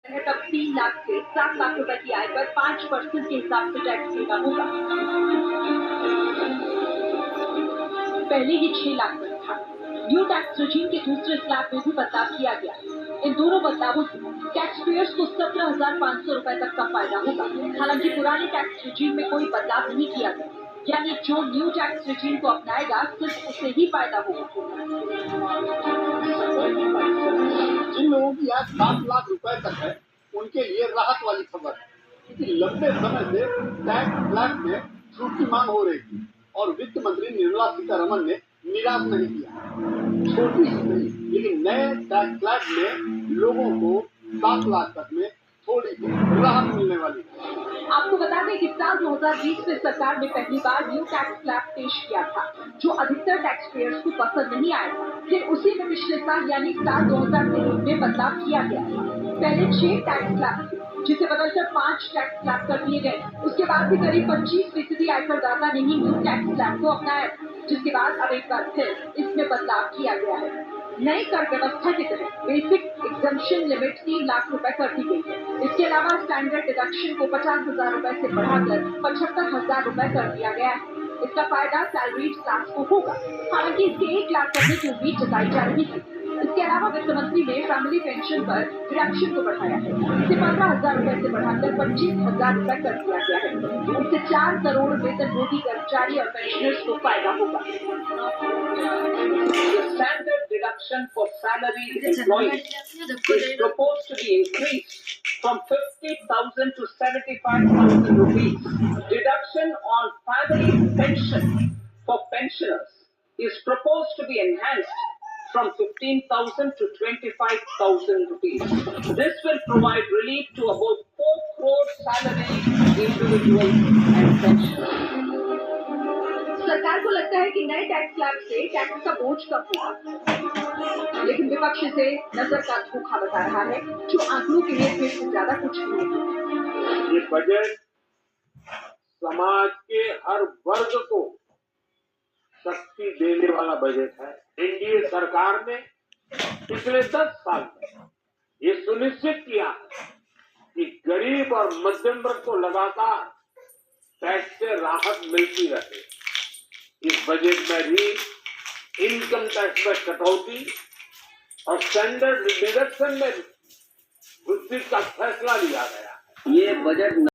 तब 3 लाख से 7 लाख रुपए की आय पर 5% के हिसाब से टैक्स देना होगा। पहले ही 6 लाख पर था। न्यू टैक्स रेजिम के दूसरे स्लैब में भी बदलाव किया गया। इन दोनों बदलावों से टैक्स पेयर्स को 17,500 रुपए तक का फायदा होगा। हालांकि पुराने टैक्स रेजिम में कोई बदलाव नहीं किया गया, यानी जो न्यू टैक्स रेजिम को अपनाएगा सिर्फ उसे ही फायदा होगा। जिन लोगों की आय 7 लाख रुपए तक है उनके लिए राहत वाली खबर है, क्योंकि लंबे समय से टैक्स स्लैब में छूट की मांग हो रही थी और वित्त मंत्री निर्मला सीतारमण ने निराश नहीं किया। छोटी ही नहीं, लेकिन नए टैक्स स्लैब में लोगों को 7 लाख तक में थोड़ी सी राहत मिलने वाली है। आपको बता दें कि साल 2020 में सरकार ने पहली बार न्यू टैक्स स्लैब पेश किया था, जो अधिकतर टैक्स पेयर्स को पसंद नहीं आया। फिर उसी में पिछले साल यानी साल 2023 में बदलाव किया गया था। पहले 6 टैक्स स्लैब थे, जिसे बदलकर 5 टैक्स स्लैब कर दिए गए। उसके बाद भी करीब 25% आयकरदाता ने ही न्यू टैक्स स्लैब को अपनाया, जिसके बाद अब एक बार फिर इसमें बदलाव किया गया है। नई कर व्यवस्था के तहत बेसिक एग्जम्पशन लिमिट 3 लाख रुपए कर दी गई है। इसके अलावा स्टैंडर्ड डिडक्शन को 50,000 रुपए से बढ़ाकर 75,000 रुपए कर दिया गया है। इसका फायदा सैलरीड क्लास को होगा। हालांकि इसके 1 लाख करने की उम्मीद जताई जा रही थी। इसके अलावा वित्त मंत्री ने फैमिली पेंशन पर डिडक्शन को बढ़ाया है। इसे 15,000 रुपए से बढ़ाकर 25,000 रुपए कर दिया गया है। इससे 4 करोड़ वेतनभोगी कर्मचारी और पेंशनर्स को फायदा होगा। Standard deduction for salaried employees is proposed to be increased from 50,000 to 75,000 rupees. Deduction on family pension for pensioners is proposed to be enhanced from 15,000 to 25,000 rupees. This will provide relief to about 4 crore salaried individuals and pensioners. सरकार को लगता है कि नए tax slab से tax का बोझ कम होगा, लेकिन विपक्ष इसे नजर का धोखा बता रहा है, जो आंकड़ों के हेरफेर से ज्यादा कुछ नहीं है। ये बजट समाज के हर वर्ग को शक्ति देने वाला बजट है। एनडीए सरकार ने पिछले 10 साल में ये सुनिश्चित किया कि गरीब और मध्यम वर्ग को लगातार टैक्स से राहत मिलती रहे। इस बजट में भी इनकम टैक्स में कटौती और स्टैंडर्ड डिडक्शन में वृद्धि का फैसला लिया गया है। ये बजट